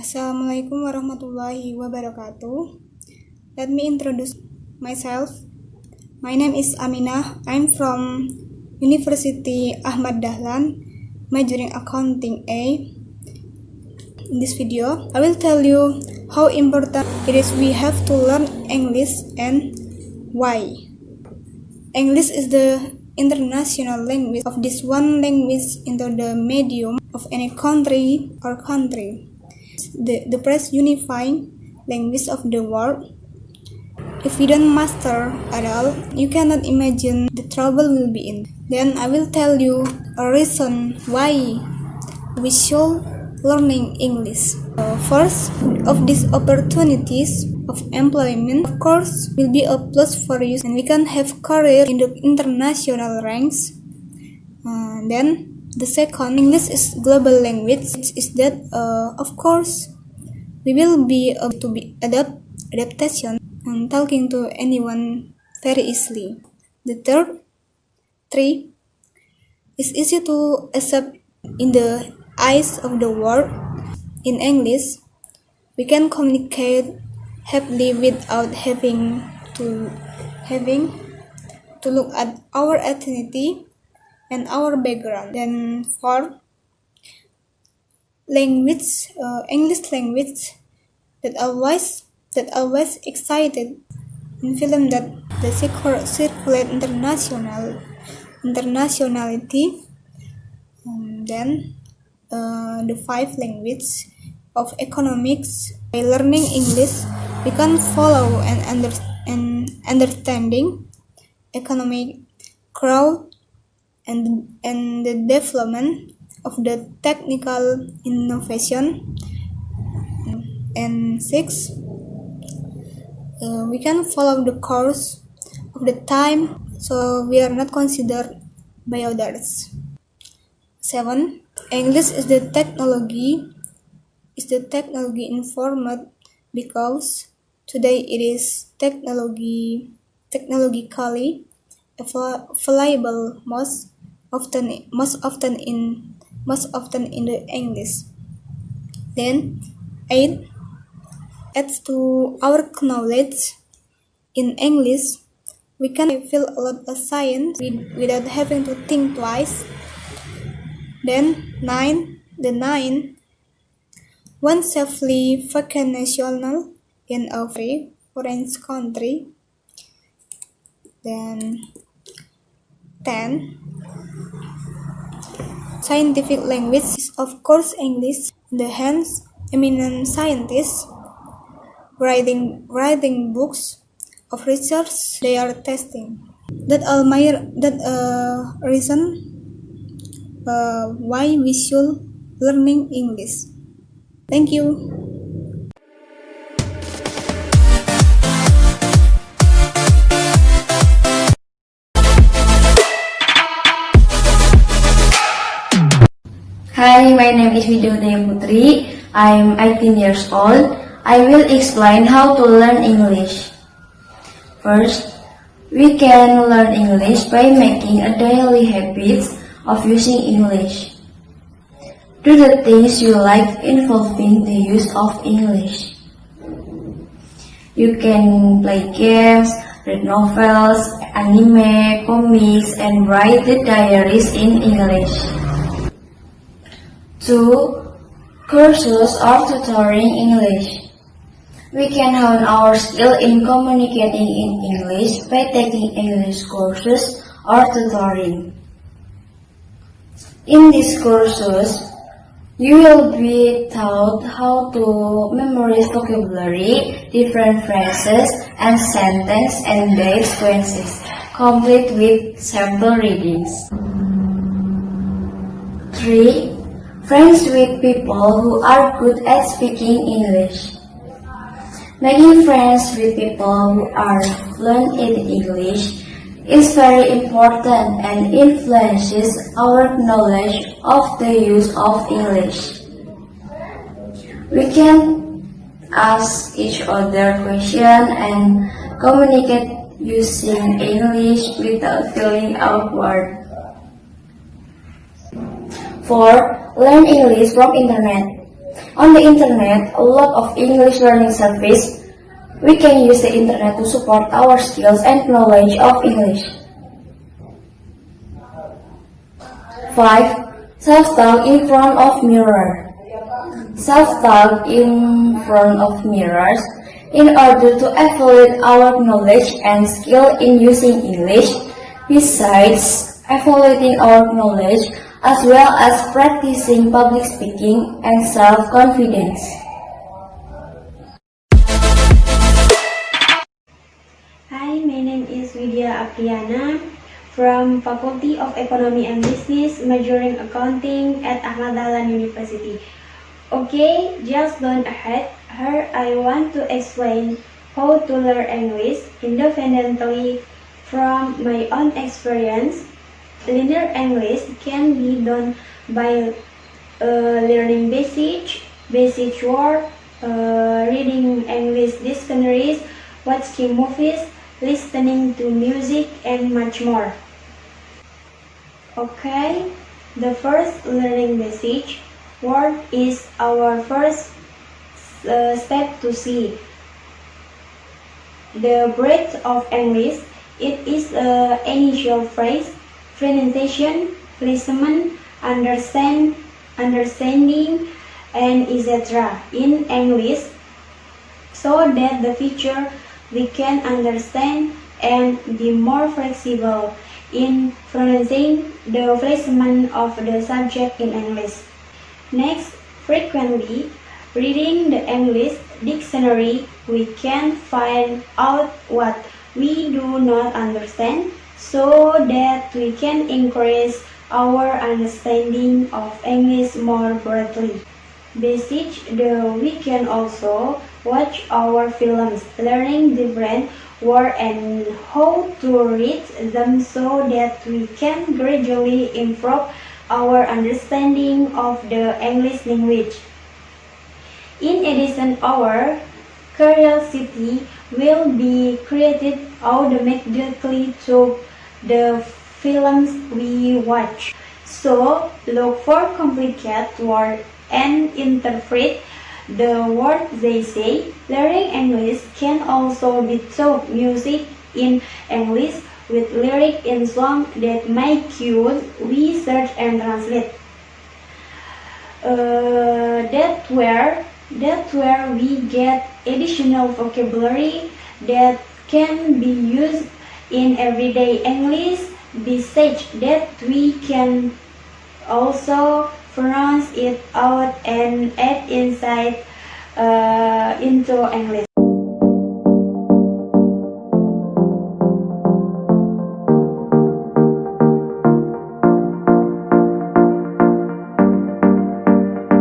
Assalamualaikum warahmatullahi wabarakatuh. Let me introduce myself. My name is Aminah. I'm from University Ahmad Dahlan, majoring accounting A. In this video, I will tell you how important it is we have to learn English and why. English is the international language of this one language into the medium of any country or country. The first unifying language of the world. If we don't master at all, you cannot imagine the trouble we'll be in. Then I will tell you a reason why we should learning English. First, of these opportunities of employment, of course, will be a plus for you, and we can have career in the international ranks. Then the second, English is global language. Is that of course we will be able to be adaptation and talking to anyone very easily. The third, three, it's easy to accept in the eyes of the world. In English, we can communicate happily without having to look at our ethnicity and our background. Then fourth, language, English language that always excited in film that the circulate internationality. Then the five language of economics. By learning English, we can follow and understanding economic growth and the development of the technical innovation. And six, we can follow the course of the time, so we are not considered by others. 7. English is the technology informed because today it is technologically available most often in the English. Then 8. Adds to our knowledge in English, we can feel a lot of science without having to think twice. Then 9. One safely vacational in a free foreign country. Then 10. Scientific language is of course English. In the hands eminent scientists writing books of research they are testing. That reason why we should learning English. Thank you. Hi, my name is Widyodaya Putri. I'm 18 years old. I will explain how to learn English. First, we can learn English by making a daily habit of using English. Do the things you like involving the use of English. You can play games, read novels, anime, comics, and write the diaries in English. 2. Courses or tutoring English. We can hone our skill in communicating in English by taking English courses or tutoring. In these courses, you will be taught how to memorize vocabulary, different phrases and sentences and base sequences, complete with sample readings. 3. Friends with people who are good at speaking English. Making friends with people who are fluent in English is very important and influences our knowledge of the use of English. We can ask each other questions and communicate using English without feeling awkward. 4. Learn English from internet. On the internet, a lot of English learning service. We can use the internet to support our skills and knowledge of English. 5. Self-talk in front of mirror. Self-talk in front of mirrors in order to evaluate our knowledge and skill in using English, besides evaluating our knowledge as well as practicing public speaking and self-confidence. Hi, my name is Widya Apriana from Faculty of Economy and Business, majoring accounting at Ahmad Dahlan University. Okay, just gone ahead. Here I want to explain how to learn English independently from my own experience. Learning English can be done by learning basic word, reading English dictionaries, watching movies, listening to music, and much more. Okay, the first learning basic word is our first step to see the breadth of English. It is an initial phrase, pronunciation, listening, understanding, and etc. in English, so that the future we can understand and be more flexible in pronouncing the placement of the subject in English. Next, frequently reading the English dictionary, we can find out what we do not understand, so that we can increase our understanding of English more broadly. We can also watch our films, learning different words and how to read them, so that we can gradually improve our understanding of the English language. In addition, our curiosity will be created automatically through the films we watch. So, look for complicated words and interpret the words they say. Learning English can also be through music in English, with lyrics in songs that make use, we search and translate. That's where we get additional vocabulary that can be used in everyday English. Besides that, we can also pronounce it out and add insight into English.